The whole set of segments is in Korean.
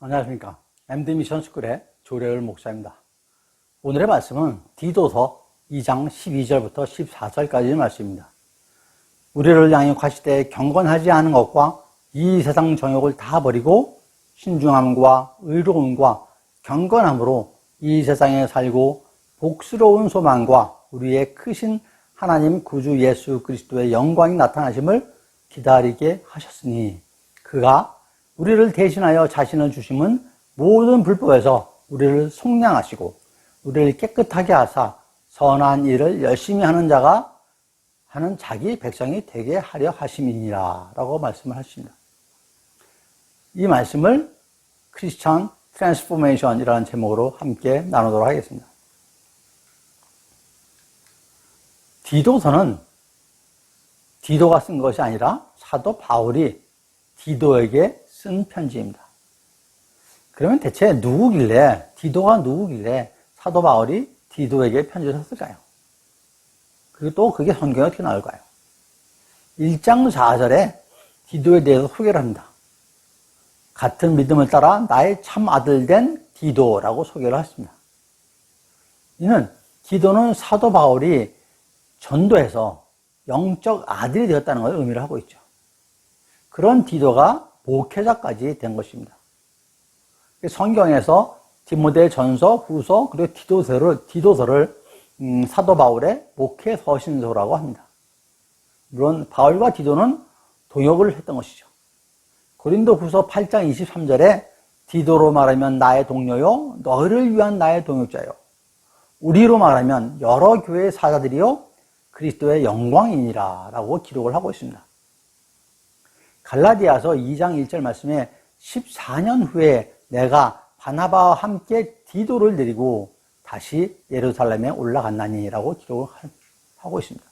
안녕하십니까. MD 미션 스쿨의 조례을 목사입니다. 오늘의 말씀은 디도서 2장 12절부터 14절까지의 말씀입니다. 우리를 향해 과시되 경건하지 않은 것과 이 세상 정욕을 다 버리고 신중함과 의로움과 경건함으로 이 세상에 살고 복스러운 소망과 우리의 크신 하나님 구주 예수 그리스도의 영광이 나타나심을 기다리게 하셨으니 그가 우리를 대신하여 자신을 주심은 모든 불법에서 우리를 속량하시고 우리를 깨끗하게 하사 선한 일을 열심히 하는 자가 하는 자기 백성이 되게 하려 하심이니라 라고 말씀을 하십니다. 이 말씀을 크리스천 트랜스포메이션이라는 제목으로 함께 나누도록 하겠습니다. 디도서는 디도가 쓴 것이 아니라 사도 바울이 디도에게 쓴 편지입니다. 그러면 대체 디도가 누구길래 사도 바울이 디도에게 편지를 썼을까요? 그리고 또 그게 성경에 어떻게 나올까요? 1장 4절에 디도에 대해서 소개를 합니다. 같은 믿음을 따라 나의 참 아들 된 디도라고 소개를 했습니다. 이는 디도는 사도 바울이 전도해서 영적 아들이 되었다는 걸 의미를 하고 있죠. 그런 디도가 목회자까지 된 것입니다. 성경에서 디모데 전서, 후서, 그리고 디도서를 사도 바울의 목회 서신서라고 합니다. 물론 바울과 디도는 동역을 했던 것이죠. 고린도 후서 8장 23절에 디도로 말하면 나의 동료요, 너희를 위한 나의 동역자요. 우리로 말하면 여러 교회의 사자들이요, 그리스도의 영광이니라 라고 기록을 하고 있습니다. 갈라디아서 2장 1절 말씀에 14년 후에 내가 바나바와 함께 디도를 데리고 다시 예루살렘에 올라갔나니 라고 기록을 하고 있습니다.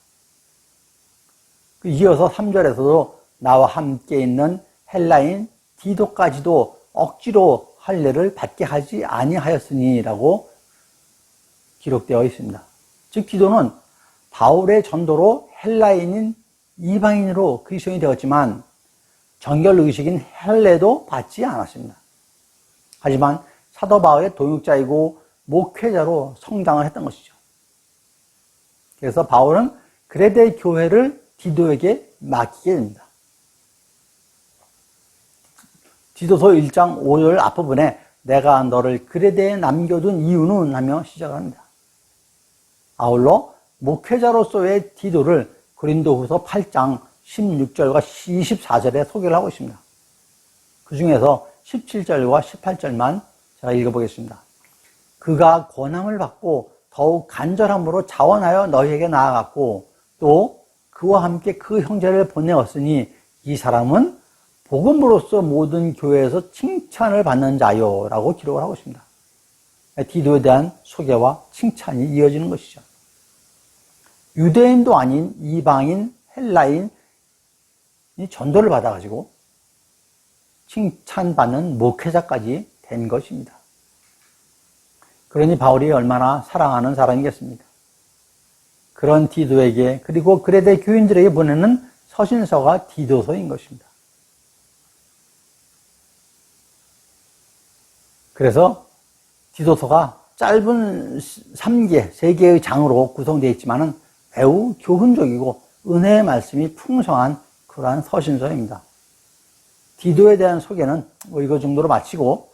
이어서 3절에서도 나와 함께 있는 헬라인 디도까지도 억지로 할례를 받게 하지 아니하였으니 라고 기록되어 있습니다. 즉 디도는 바울의 전도로 헬라인인 이방인으로 그리스도인이 되었지만 정결의식인 할례도 받지 않았습니다. 하지만 사도 바울의 동역자이고 목회자로 성장을 했던 것이죠. 그래서 바울은 그레데 교회를 디도에게 맡기게 됩니다. 디도서 1장 5절 앞부분에 내가 너를 그레데에 남겨둔 이유는 하며 시작을 합니다. 아울러 목회자로서의 디도를 고린도후서 8장 16절과 24절에 소개를 하고 있습니다. 그 중에서 17절과 18절만 제가 읽어보겠습니다. 그가 권함을 받고 더욱 간절함으로 자원하여 너희에게 나아갔고 또 그와 함께 그 형제를 보내었으니 이 사람은 복음으로써 모든 교회에서 칭찬을 받는 자요 라고 기록을 하고 있습니다. 디도에 대한 소개와 칭찬이 이어지는 것이죠. 유대인도 아닌 이방인, 헬라인 이 전도를 받아가지고 칭찬받는 목회자까지 된 것입니다. 그러니 바울이 얼마나 사랑하는 사람이겠습니까? 그런 디도에게 그리고 그레데 교인들에게 보내는 서신서가 디도서인 것입니다. 그래서 디도서가 짧은 3개의 장으로 구성되어 있지만 매우 교훈적이고 은혜의 말씀이 풍성한 그러한 서신서입니다. 디도에 대한 소개는 이거 정도로 마치고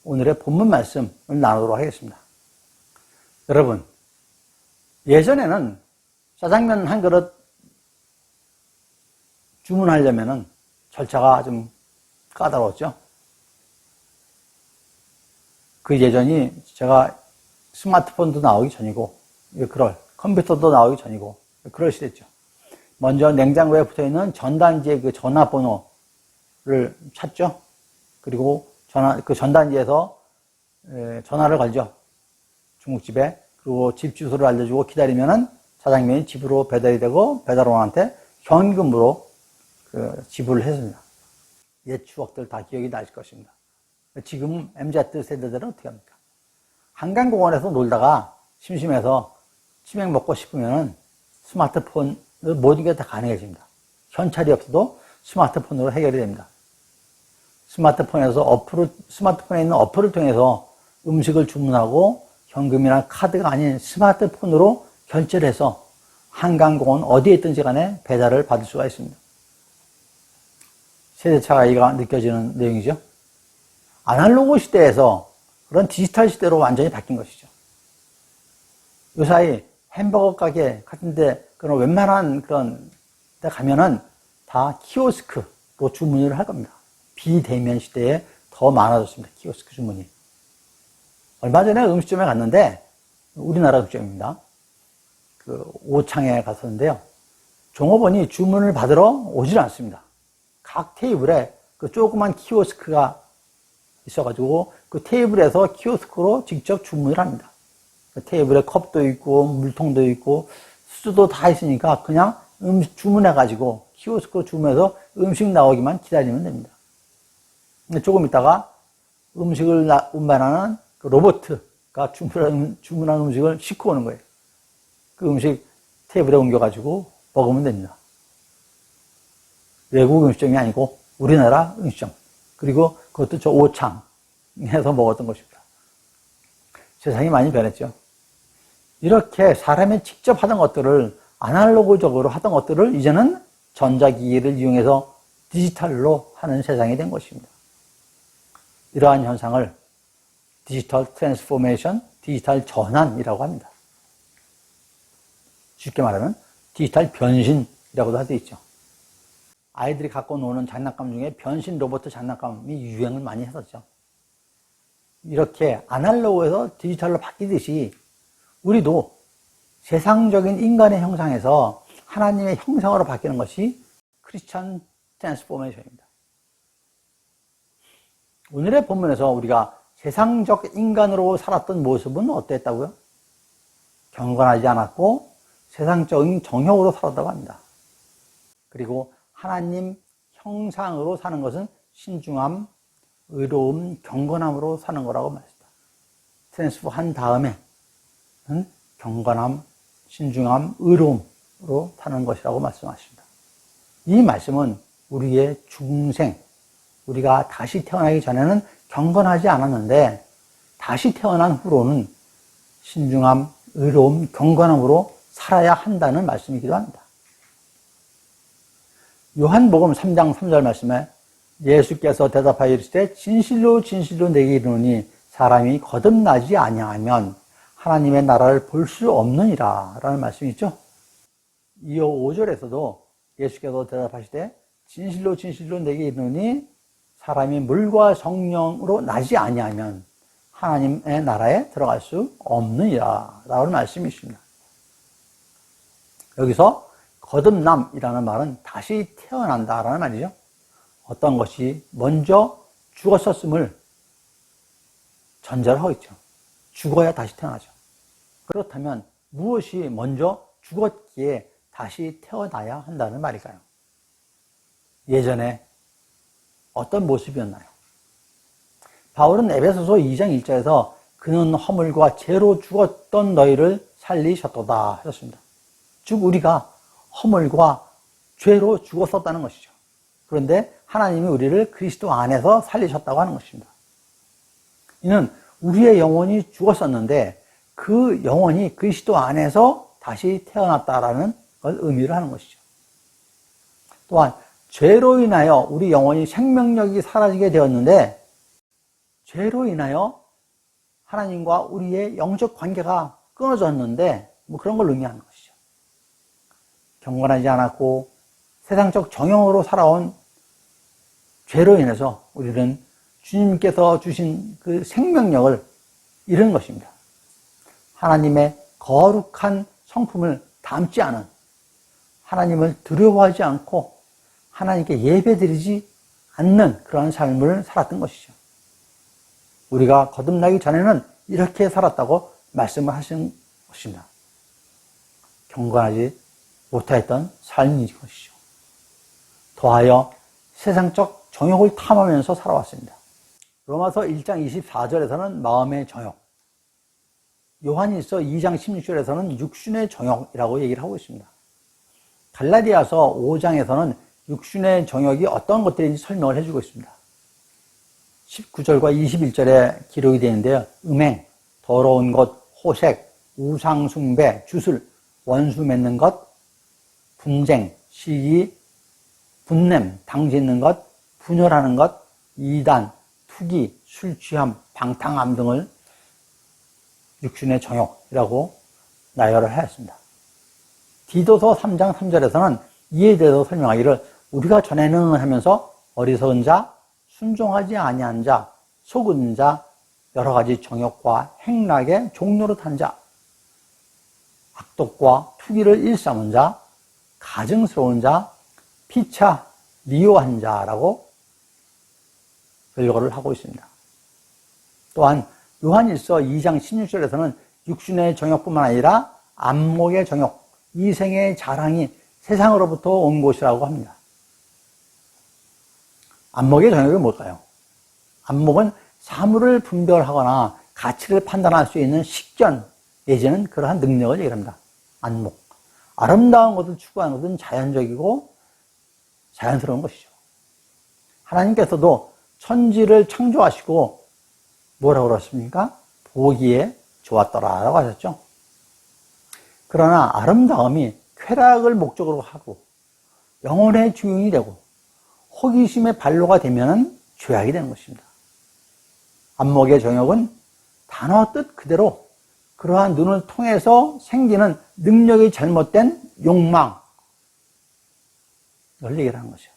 오늘의 본문 말씀을 나누도록 하겠습니다. 여러분, 예전에는 짜장면 한 그릇 주문하려면 절차가 좀 까다로웠죠. 그 예전이 제가 스마트폰도 나오기 전이고 컴퓨터도 나오기 전이고 그럴 시대였죠. 먼저 냉장고에 붙어있는 전단지의 그 전화번호를 찾죠. 그리고 그 전단지에서 전화를 걸죠. 중국집에. 그리고 집 주소를 알려주고 기다리면은 짜장면이 집으로 배달이 되고 배달원한테 현금으로 지불을 했습니다. 옛 추억들 다 기억이 나실 것입니다. 지금 MZ 세대들은 어떻게 합니까? 한강공원에서 놀다가 심심해서 치맥 먹고 싶으면은 스마트폰 모든 게 다 가능해집니다. 현찰이 없어도 스마트폰으로 해결이 됩니다. 스마트폰에 있는 어플을 통해서 음식을 주문하고 현금이나 카드가 아닌 스마트폰으로 결제를 해서 한강공원 어디에 있든지 간에 배달을 받을 수가 있습니다. 세대 차이가 느껴지는 내용이죠. 아날로그 시대에서 그런 디지털 시대로 완전히 바뀐 것이죠. 요사이 햄버거 가게 같은데 그런 웬만한 그런 데 가면은 다 키오스크로 주문을 할 겁니다. 비대면 시대에 더 많아졌습니다. 키오스크 주문이. 얼마 전에 음식점에 갔는데, 우리나라 음식점입니다. 그 오창에 갔었는데요. 종업원이 주문을 받으러 오질 않습니다. 각 테이블에 그 조그만 키오스크가 있어가지고 그 테이블에서 키오스크로 직접 주문을 합니다. 그 테이블에 컵도 있고 물통도 있고 수저도 다 있으니까 그냥 음식 주문해가지고 키오스크로 주문해서 음식 나오기만 기다리면 됩니다. 근데 조금 있다가 음식을 운반하는 그 로봇가 주문한 음식을 싣고 오는 거예요. 그 음식 테이블에 옮겨가지고 먹으면 됩니다. 외국 음식점이 아니고 우리나라 음식점. 그리고 그것도 저 오창에서 먹었던 것입니다. 세상이 많이 변했죠. 이렇게 사람이 직접 하던 것들을 아날로그적으로 하던 것들을 이제는 전자기기를 이용해서 디지털로 하는 세상이 된 것입니다. 이러한 현상을 디지털 트랜스포메이션, 디지털 전환이라고 합니다. 쉽게 말하면 디지털 변신이라고도 할 수 있죠. 아이들이 갖고 노는 장난감 중에 변신 로봇 장난감이 유행을 많이 했었죠. 이렇게 아날로그에서 디지털로 바뀌듯이 우리도 세상적인 인간의 형상에서 하나님의 형상으로 바뀌는 것이 크리스천 트랜스포메이션입니다. 오늘의 본문에서 우리가 세상적 인간으로 살았던 모습은 어땠다고요? 경건하지 않았고 세상적인 정욕으로 살았다고 합니다. 그리고 하나님 형상으로 사는 것은 신중함, 의로움, 경건함으로 사는 거라고 말했습니다. 트랜스포 한 다음에 경건함, 신중함, 의로움으로 사는 것이라고 말씀하십니다. 이 말씀은 우리의 중생, 우리가 다시 태어나기 전에는 경건하지 않았는데 다시 태어난 후로는 신중함, 의로움, 경건함으로 살아야 한다는 말씀이기도 합니다. 요한복음 3장 3절 말씀에 예수께서 대답하여 이르시되 진실로 진실로 내게 이르노니 사람이 거듭나지 아니하면 하나님의 나라를 볼 수 없느니라 라는 말씀이 있죠. 이어 5절에서도 예수께서 대답하시되 진실로 진실로 내게 이르노니 사람이 물과 성령으로 나지 아니하면 하나님의 나라에 들어갈 수 없느니라 라는 말씀이 있습니다. 여기서 거듭남이라는 말은 다시 태어난다라는 말이죠. 어떤 것이 먼저 죽었었음을 전제를 하고 있죠. 죽어야 다시 태어나죠. 그렇다면 무엇이 먼저 죽었기에 다시 태어나야 한다는 말일까요? 예전에 어떤 모습이었나요? 바울은 에베소서 2장 1절에서 그는 허물과 죄로 죽었던 너희를 살리셨도다 하셨습니다. 즉 우리가 허물과 죄로 죽었었다는 것이죠. 그런데 하나님이 우리를 그리스도 안에서 살리셨다고 하는 것입니다. 이는 우리의 영혼이 죽었었는데 그 영혼이 그리스도 안에서 다시 태어났다라는 걸 의미를 하는 것이죠. 또한 죄로 인하여 우리 영혼이 생명력이 사라지게 되었는데 죄로 인하여 하나님과 우리의 영적 관계가 끊어졌는데 그런 걸 의미하는 것이죠. 경건하지 않았고 세상적 정형으로 살아온 죄로 인해서 우리는 주님께서 주신 그 생명력을 잃은 것입니다. 하나님의 거룩한 성품을 담지 않은, 하나님을 두려워하지 않고 하나님께 예배드리지 않는 그러한 삶을 살았던 것이죠. 우리가 거듭나기 전에는 이렇게 살았다고 말씀을 하신 것입니다. 경건하지 못했던 삶인 것이죠. 더하여 세상적 정욕을 탐하면서 살아왔습니다. 로마서 1장 24절에서는 마음의 정욕, 요한일서 2장 16절에서는 육신의 정욕이라고 얘기를 하고 있습니다. 갈라디아서 5장에서는 육신의 정욕이 어떤 것들인지 설명을 해주고 있습니다. 19절과 21절에 기록이 되는데요. 음행, 더러운 것, 호색, 우상숭배, 주술, 원수 맺는 것, 분쟁, 시기, 분냄, 당짓는 것, 분열하는 것, 이단, 투기, 술취함, 방탕함 등을 육신의 정욕이라고 나열을 하였습니다. 디도서 3장 3절에서는 이에 대해서 설명하기를 우리가 전에는 하면서 어리석은 자, 순종하지 아니한 자, 속은 자, 여러 가지 정욕과 행락의 종노릇한 자, 악독과 투기를 일삼은 자, 가증스러운 자, 피차, 미워한 자라고 별거를 하고 있습니다. 또한 요한일서 2장 16절에서는 육신의 정욕뿐만 아니라 안목의 정욕, 이생의 자랑이 세상으로부터 온 것이라고 합니다. 안목의 정욕이 뭘까요? 안목은 사물을 분별하거나 가치를 판단할 수 있는 식견 내지는 그러한 능력을 얘기합니다. 안목. 아름다운 것을 추구하는 것은 자연적이고 자연스러운 것이죠. 하나님께서도 천지를 창조하시고 뭐라고 그러십니까? 보기에 좋았더라라고 하셨죠. 그러나 아름다움이 쾌락을 목적으로 하고 영혼의 주인이 되고 호기심의 발로가 되면 죄악이 되는 것입니다. 안목의 정욕은 단어 뜻 그대로 그러한 눈을 통해서 생기는 능력이 잘못된 욕망을 얘기를 하는 것이죠.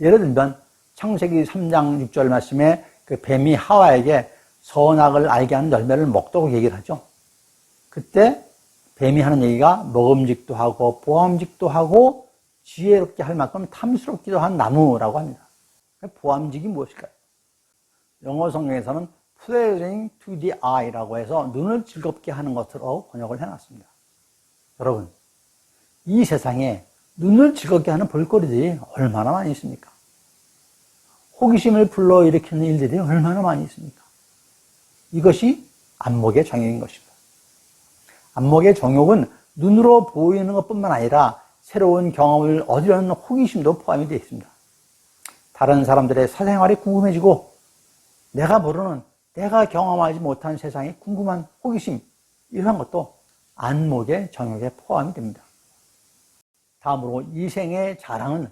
예를 들면 창세기 3장 6절 말씀에 그 뱀이 하와에게 선악을 알게 하는 열매를 먹도록 얘기를 하죠. 그때 뱀이 하는 얘기가 먹음직도 하고 보암직도 하고 지혜롭게 할 만큼 탐스럽기도 한 나무라고 합니다. 보암직이 무엇일까요? 영어 성경에서는 pleasing to the eye라고 해서 눈을 즐겁게 하는 것으로 번역을 해놨습니다. 여러분, 이 세상에 눈을 즐겁게 하는 볼거리들이 얼마나 많이 있습니까? 호기심을 불러일으키는 일들이 얼마나 많이 있습니까? 이것이 안목의 정욕인 것입니다. 안목의 정욕은 눈으로 보이는 것뿐만 아니라 새로운 경험을 얻으려는 호기심도 포함이 되어 있습니다. 다른 사람들의 사생활이 궁금해지고 내가 모르는, 내가 경험하지 못한 세상이 궁금한 호기심, 이러한 것도 안목의 정욕에 포함이 됩니다. 다음으로 이생의 자랑은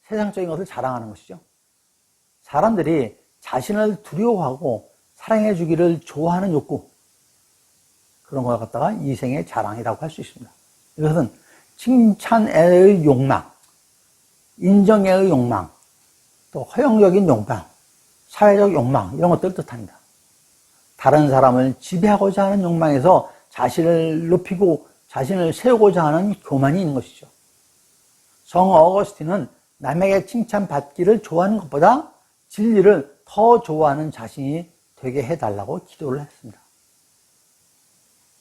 세상적인 것을 자랑하는 것이죠. 사람들이 자신을 두려워하고 사랑해 주기를 좋아하는 욕구, 그런 걸 갖다가 이생의 자랑이라고 할 수 있습니다. 이것은 칭찬의 욕망, 인정의 욕망, 또 허용적인 욕망, 사회적 욕망, 이런 것들을 뜻합니다. 다른 사람을 지배하고자 하는 욕망에서 자신을 높이고 자신을 세우고자 하는 교만이 있는 것이죠. 성 어거스틴은 남에게 칭찬받기를 좋아하는 것보다 진리를 더 좋아하는 자신이 되게 해달라고 기도를 했습니다.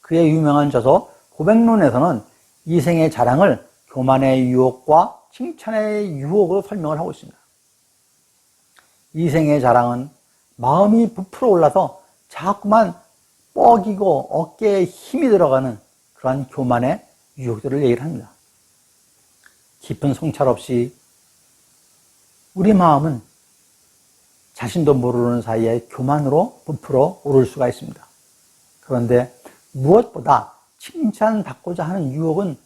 그의 유명한 저서 고백론에서는 이생의 자랑을 교만의 유혹과 칭찬의 유혹으로 설명을 하고 있습니다. 이생의 자랑은 마음이 부풀어 올라서 자꾸만 뻐기고 어깨에 힘이 들어가는 그러한 교만의 유혹들을 얘기를 합니다. 깊은 성찰 없이 우리 마음은 자신도 모르는 사이에 교만으로 부풀어 오를 수가 있습니다. 그런데 무엇보다 칭찬받고자 하는 유혹은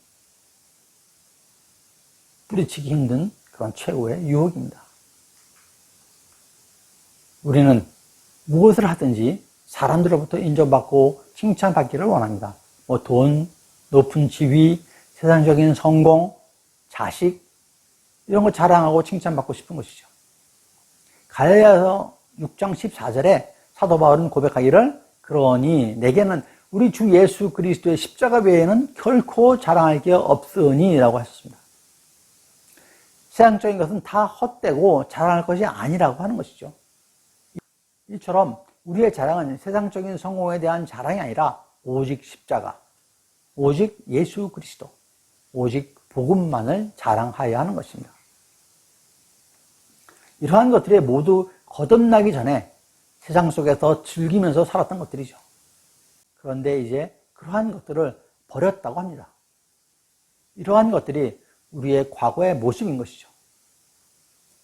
뿌리치기 힘든 그런 최고의 유혹입니다. 우리는 무엇을 하든지 사람들로부터 인정받고 칭찬받기를 원합니다. 돈, 높은 지위, 세상적인 성공, 자식, 이런 거 자랑하고 칭찬받고 싶은 것이죠. 갈라디아서 6장 14절에 사도 바울은 고백하기를 그러니 내게는 우리 주 예수 그리스도의 십자가 외에는 결코 자랑할 게 없으니 라고 하셨습니다. 세상적인 것은 다 헛되고 자랑할 것이 아니라고 하는 것이죠. 이처럼 우리의 자랑은 세상적인 성공에 대한 자랑이 아니라 오직 십자가, 오직 예수 그리스도, 오직 복음만을 자랑하여야 하는 것입니다. 이러한 것들이 모두 거듭나기 전에 세상 속에서 즐기면서 살았던 것들이죠. 그런데 이제 그러한 것들을 버렸다고 합니다. 이러한 것들이 우리의 과거의 모습인 것이죠.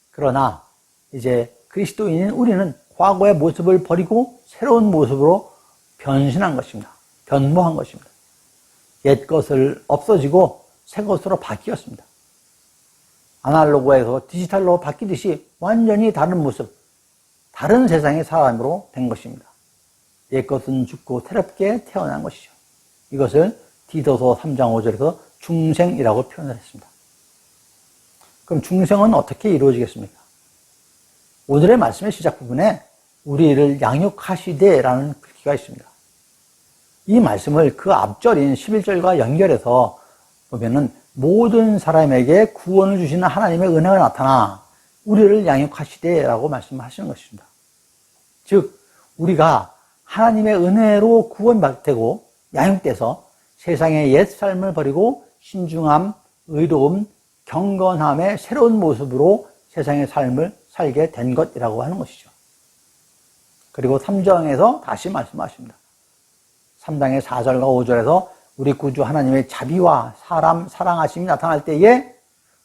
그러나 이제 그리스도인인 우리는 과거의 모습을 버리고 새로운 모습으로 변신한 것입니다. 변모한 것입니다. 옛 것을 없어지고 새 것으로 바뀌었습니다. 아날로그에서 디지털로 바뀌듯이 완전히 다른 모습, 다른 세상의 사람으로 된 것입니다. 옛 것은 죽고 새롭게 태어난 것이죠. 이것을 디도서 3장 5절에서 중생이라고 표현을 했습니다. 그럼 중생은 어떻게 이루어지겠습니까? 오늘의 말씀의 시작 부분에 우리를 양육하시되라는 글귀가 있습니다. 이 말씀을 그 앞절인 11절과 연결해서 보면은 모든 사람에게 구원을 주시는 하나님의 은혜가 나타나 우리를 양육하시되라고 말씀하시는 것입니다. 즉 우리가 하나님의 은혜로 구원되고 양육돼서 세상의 옛 삶을 버리고 신중함, 의로움, 경건함의 새로운 모습으로 세상의 삶을 살게 된 것이라고 하는 것이죠. 그리고 3장에서 다시 말씀하십니다. 3장의 4절과 5절에서 우리 구주 하나님의 자비와 사람 사랑하심이 나타날 때에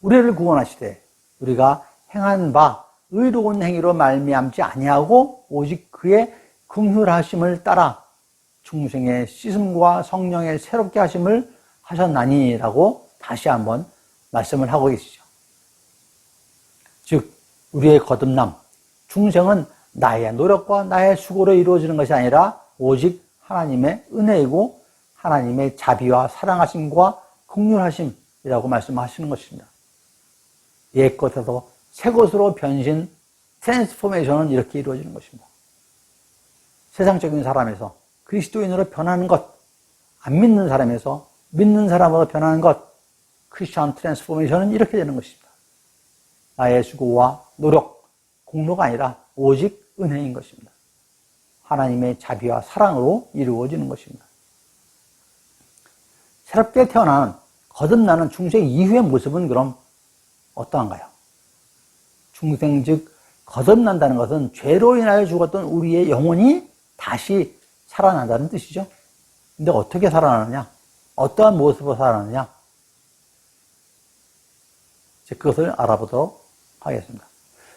우리를 구원하시되 우리가 행한 바 의로운 행위로 말미암지 아니하고 오직 그의 긍휼하심을 따라 중생의 씻음과 성령의 새롭게 하심을 하셨나니라고 다시 한번 말씀을 하고 계시죠. 즉 우리의 거듭남, 중생은 나의 노력과 나의 수고로 이루어지는 것이 아니라 오직 하나님의 은혜이고 하나님의 자비와 사랑하심과 긍휼하심이라고 말씀하시는 것입니다. 옛 것에서 새 것으로 변신, 트랜스포메이션은 이렇게 이루어지는 것입니다. 세상적인 사람에서 그리스도인으로 변하는 것, 안 믿는 사람에서 믿는 사람으로 변하는 것, 크리스천 트랜스포메이션은 이렇게 되는 것입니다. 나의 수고와 노력, 공로가 아니라 오직 은혜인 것입니다. 하나님의 자비와 사랑으로 이루어지는 것입니다. 새롭게 태어나는 거듭나는 중생 이후의 모습은 그럼 어떠한가요? 중생 즉 거듭난다는 것은 죄로 인하여 죽었던 우리의 영혼이 다시 살아난다는 뜻이죠. 근데 어떻게 살아나느냐? 어떠한 모습으로 살아나느냐? 그것을 알아보도록 하겠습니다.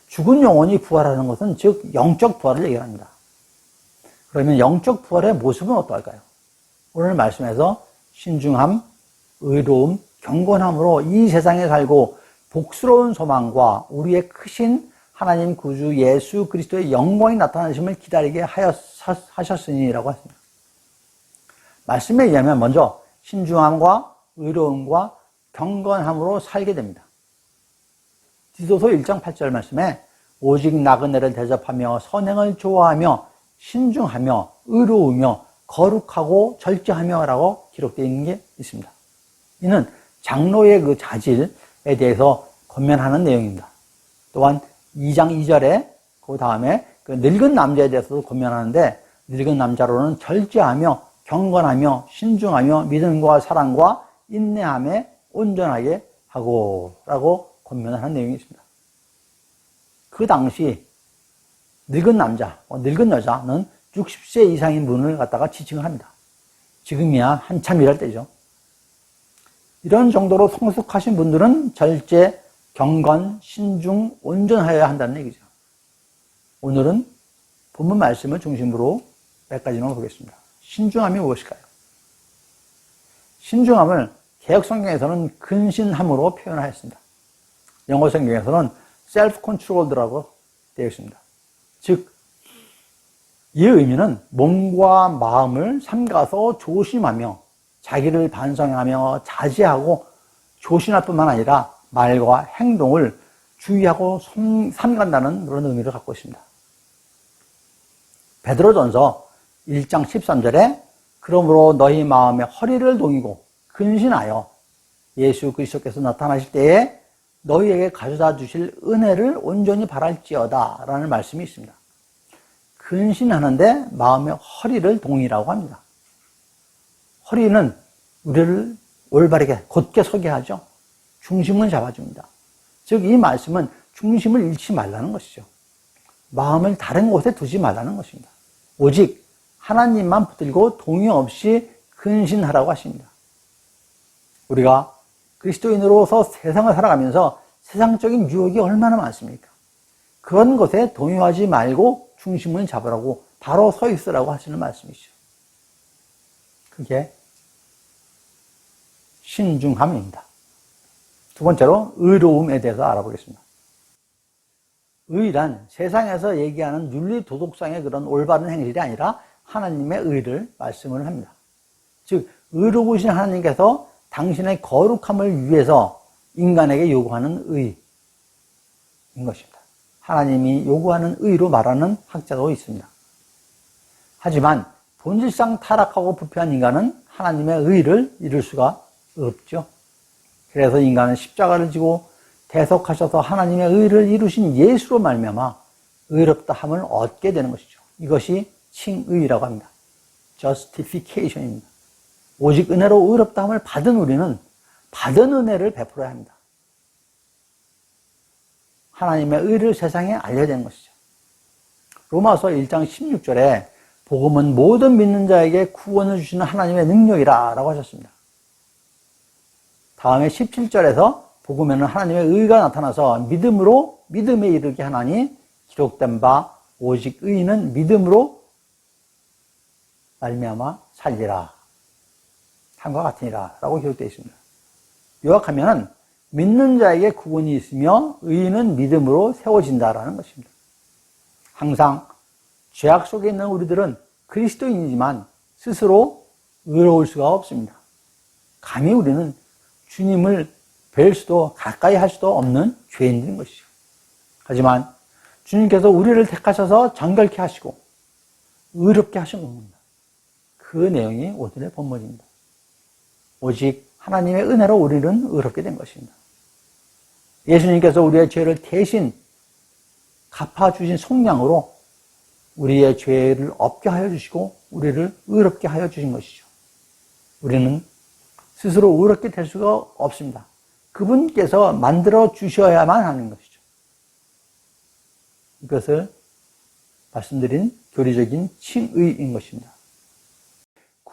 죽은 영혼이 부활하는 것은 즉 영적 부활을 얘기합니다. 그러면 영적 부활의 모습은 어떨까요? 오늘 말씀에서 신중함, 의로움, 경건함으로 이 세상에 살고 복스러운 소망과 우리의 크신 하나님 구주 예수 그리스도의 영광이 나타나심을 기다리게 하셨으니라고 했습니다. 말씀에 의하면 먼저 신중함과 의로움과 경건함으로 살게 됩니다. 디도서 1장 8절 말씀에 오직 나그네를 대접하며 선행을 좋아하며 신중하며 의로우며 거룩하고 절제하며 라고 기록되어 있는 게 있습니다. 이는 장로의 그 자질에 대해서 권면하는 내용입니다. 또한 2장 2절에 그 다음에 그 늙은 남자에 대해서도 권면하는데 늙은 남자로는 절제하며 경건하며 신중하며 믿음과 사랑과 인내함에 온전하게 하고 라고 권면을 하는 내용이 있습니다. 그 당시 늙은 남자, 늙은 여자는 60세 이상인 분을 갖다가 지칭을 합니다. 지금이야 한참 일할 때죠. 이런 정도로 성숙하신 분들은 절제, 경건, 신중, 온전하여야 한다는 얘기죠. 오늘은 본문 말씀을 중심으로 몇 가지만 보겠습니다. 신중함이 무엇일까요? 신중함을 개역성경에서는 근신함으로 표현하였습니다. 영어 성경에서는 self-controlled라고 되어 있습니다. 즉, 이 의미는 몸과 마음을 삼가서 조심하며 자기를 반성하며 자제하고 조심할 뿐만 아니라 말과 행동을 주의하고 삼간다는 그런 의미를 갖고 있습니다. 베드로전서 1장 13절에 그러므로 너희 마음의 허리를 동이고 근신하여 예수 그리스도께서 나타나실 때에 너희에게 가져다 주실 은혜를 온전히 바랄지어다 라는 말씀이 있습니다. 근신하는데 마음의 허리를 동이라고 합니다. 허리는 우리를 올바르게 곧게 서게 하죠. 중심을 잡아줍니다. 즉 이 말씀은 중심을 잃지 말라는 것이죠. 마음을 다른 곳에 두지 말라는 것입니다. 오직 하나님만 붙들고 동의 없이 근신하라고 하십니다. 우리가 그리스도인으로서 세상을 살아가면서 세상적인 유혹이 얼마나 많습니까? 그런 것에 동요하지 말고 중심을 잡으라고 바로 서 있으라고 하시는 말씀이죠. 그게 신중함입니다. 두 번째로 의로움에 대해서 알아보겠습니다. 의란 세상에서 얘기하는 윤리 도덕상의 그런 올바른 행실이 아니라 하나님의 의를 말씀을 합니다. 즉 의로우신 하나님께서 당신의 거룩함을 위해서 인간에게 요구하는 의인 것입니다. 하나님이 요구하는 의로 말하는 학자도 있습니다. 하지만 본질상 타락하고 부패한 인간은 하나님의 의를 이룰 수가 없죠. 그래서 인간은 십자가를 지고 대속하셔서 하나님의 의를 이루신 예수로 말미암아 의롭다함을 얻게 되는 것이죠. 이것이 칭의라고 합니다. justification입니다. 오직 은혜로 의롭다함을 받은 우리는 받은 은혜를 베풀어야 합니다. 하나님의 의를 세상에 알려야 되는 것이죠. 로마서 1장 16절에 복음은 모든 믿는 자에게 구원을 주시는 하나님의 능력이라 라고 하셨습니다. 다음에 17절에서 복음에는 하나님의 의가 나타나서 믿음으로 믿음에 이르게 하나니 기록된 바 오직 의인은 믿음으로 말미암아 살리라 함과 같으니라 라고 기록되어 있습니다. 요약하면 믿는 자에게 구원이 있으며 의인은 믿음으로 세워진다라는 것입니다. 항상 죄악 속에 있는 우리들은 그리스도인이지만 스스로 의로울 수가 없습니다. 감히 우리는 주님을 뵐 수도 가까이 할 수도 없는 죄인들인 것이죠. 하지만 주님께서 우리를 택하셔서 정결케 하시고 의롭게 하신 겁니다. 그 내용이 오늘의 본문입니다. 오직 하나님의 은혜로 우리는 의롭게 된 것입니다. 예수님께서 우리의 죄를 대신 갚아주신 속량으로 우리의 죄를 없게 하여 주시고 우리를 의롭게 하여 주신 것이죠. 우리는 스스로 의롭게 될 수가 없습니다. 그분께서 만들어 주셔야만 하는 것이죠. 이것을 말씀드린 교리적인 칭의인 것입니다.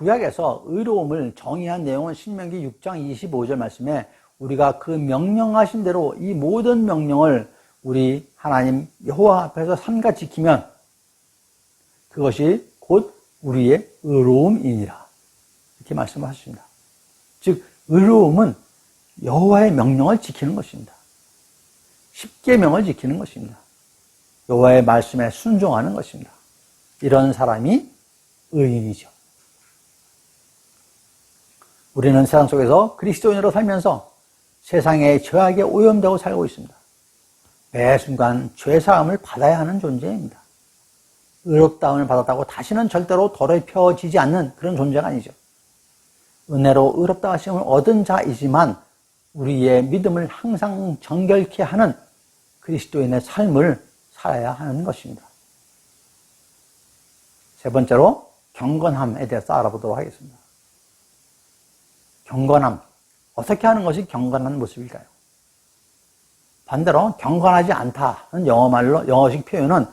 구약에서 의로움을 정의한 내용은 신명기 6장 25절 말씀에 우리가 그 명령하신 대로 이 모든 명령을 우리 하나님 여호와 앞에서 삼가 지키면 그것이 곧 우리의 의로움이니라 이렇게 말씀하셨습니다. 즉 의로움은 여호와의 명령을 지키는 것입니다. 십계명을 지키는 것입니다. 여호와의 말씀에 순종하는 것입니다. 이런 사람이 의인이죠. 우리는 세상 속에서 그리스도인으로 살면서 세상의 죄악에 오염되고 살고 있습니다. 매 순간 죄사함을 받아야 하는 존재입니다. 의롭다함을 받았다고 다시는 절대로 더럽혀지지 않는 그런 존재가 아니죠. 은혜로 의롭다 하심을 얻은 자이지만 우리의 믿음을 항상 정결케 하는 그리스도인의 삶을 살아야 하는 것입니다. 세 번째로 경건함에 대해서 알아보도록 하겠습니다. 경건함. 어떻게 하는 것이 경건한 모습일까요? 반대로 경건하지 않다는 영어식 표현은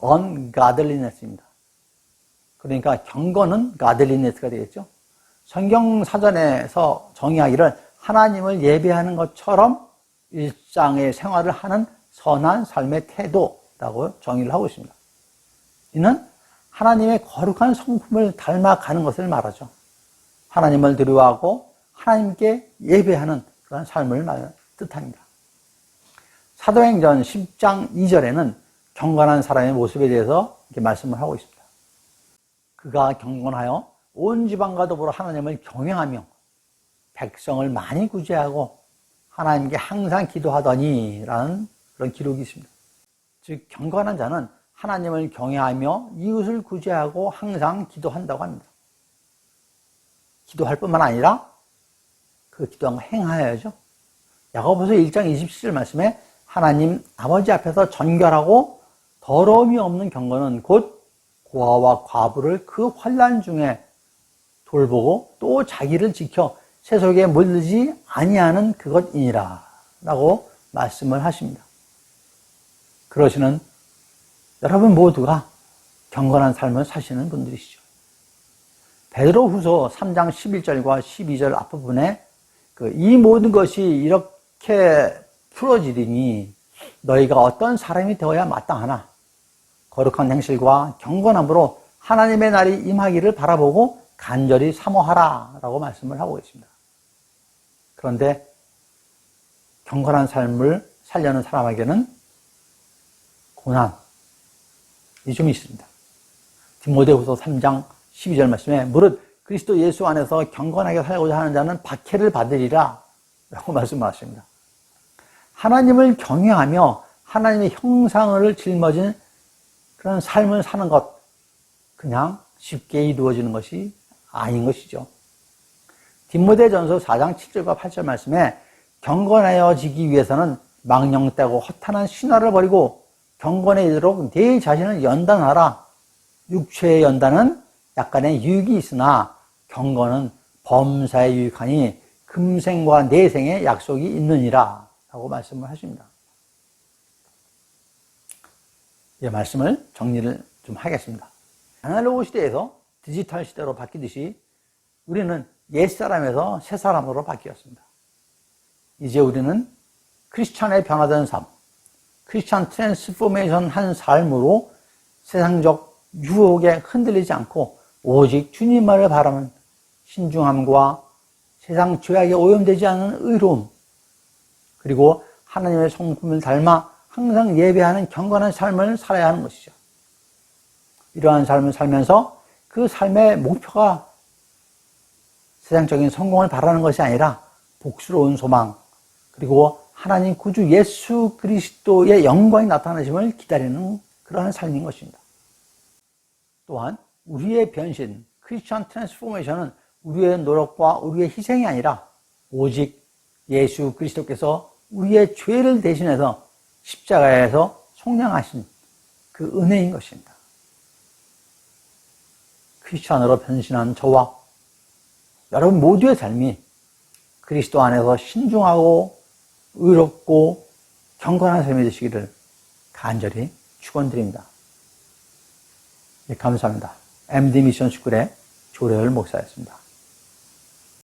ungodliness입니다. 그러니까 경건은 godliness가 되겠죠. 성경 사전에서 정의하기를 하나님을 예배하는 것처럼 일상의 생활을 하는 선한 삶의 태도라고 정의를 하고 있습니다. 이는 하나님의 거룩한 성품을 닮아가는 것을 말하죠. 하나님을 두려워하고 하나님께 예배하는 그런 삶을 뜻합니다. 사도행전 10장 2절에는 경건한 사람의 모습에 대해서 이렇게 말씀을 하고 있습니다. 그가 경건하여 온 지방과 더불어 하나님을 경외하며 백성을 많이 구제하고 하나님께 항상 기도하더니 라는 그런 기록이 있습니다. 즉 경건한 자는 하나님을 경외하며 이웃을 구제하고 항상 기도한다고 합니다. 기도할 뿐만 아니라 그 기도한 거 행하여야죠. 야고보서 1장 27절 말씀에 하나님 아버지 앞에서 정결하고 더러움이 없는 경건은 곧 고아와 과부를 그 환난 중에 돌보고 또 자기를 지켜 세속에 물들지 아니하는 그것이니라 라고 말씀을 하십니다. 그러시는 여러분 모두가 경건한 삶을 사시는 분들이시죠. 베드로후서 3장 11절과 12절 앞부분에 이 모든 것이 이렇게 풀어지리니 너희가 어떤 사람이 되어야 마땅하나 거룩한 행실과 경건함으로 하나님의 날이 임하기를 바라보고 간절히 사모하라 라고 말씀을 하고 있습니다. 그런데 경건한 삶을 살려는 사람에게는 고난이 좀 있습니다. 디모데후서 3장 12절 말씀에 무릇 그리스도 예수 안에서 경건하게 살고자 하는 자는 박해를 받으리라 라고 말씀하십니다. 하나님을 경외하며 하나님의 형상을 짊어진 그런 삶을 사는 것, 그냥 쉽게 이루어지는 것이 아닌 것이죠. 디모데전서 4장 7절과 8절 말씀에 경건하여지기 위해서는 망령되고 허탄한 신화를 버리고 경건에 이르도록 네 자신을 연단하라. 육체의 연단은 약간의 유익이 있으나 경건은 범사에 유익하니 금생과 내생의 약속이 있느니라 라고 말씀을 하십니다. 이 말씀을 정리를 좀 하겠습니다. 아날로그 시대에서 디지털 시대로 바뀌듯이 우리는 옛사람에서 새사람으로 바뀌었습니다. 이제 우리는 크리스찬의 변화된 삶, 크리스찬 트랜스포메이션 한 삶으로 세상적 유혹에 흔들리지 않고 오직 주님만을 바라는 신중함과 세상 죄악에 오염되지 않은 의로움, 그리고 하나님의 성품을 닮아 항상 예배하는 경건한 삶을 살아야 하는 것이죠. 이러한 삶을 살면서 그 삶의 목표가 세상적인 성공을 바라는 것이 아니라 복스러운 소망, 그리고 하나님 구주 예수 그리스도의 영광이 나타나심을 기다리는 그러한 삶인 것입니다. 또한 우리의 변신, 크리스천 트랜스포메이션은 우리의 노력과 우리의 희생이 아니라 오직 예수 그리스도께서 우리의 죄를 대신해서 십자가에서 속량하신 그 은혜인 것입니다. 크리스천으로 변신한 저와 여러분 모두의 삶이 그리스도 안에서 신중하고 의롭고 경건한 삶이 되시기를 간절히 축원드립니다. 네, 감사합니다. MD 미션 스쿨의 조래열 목사였습니다.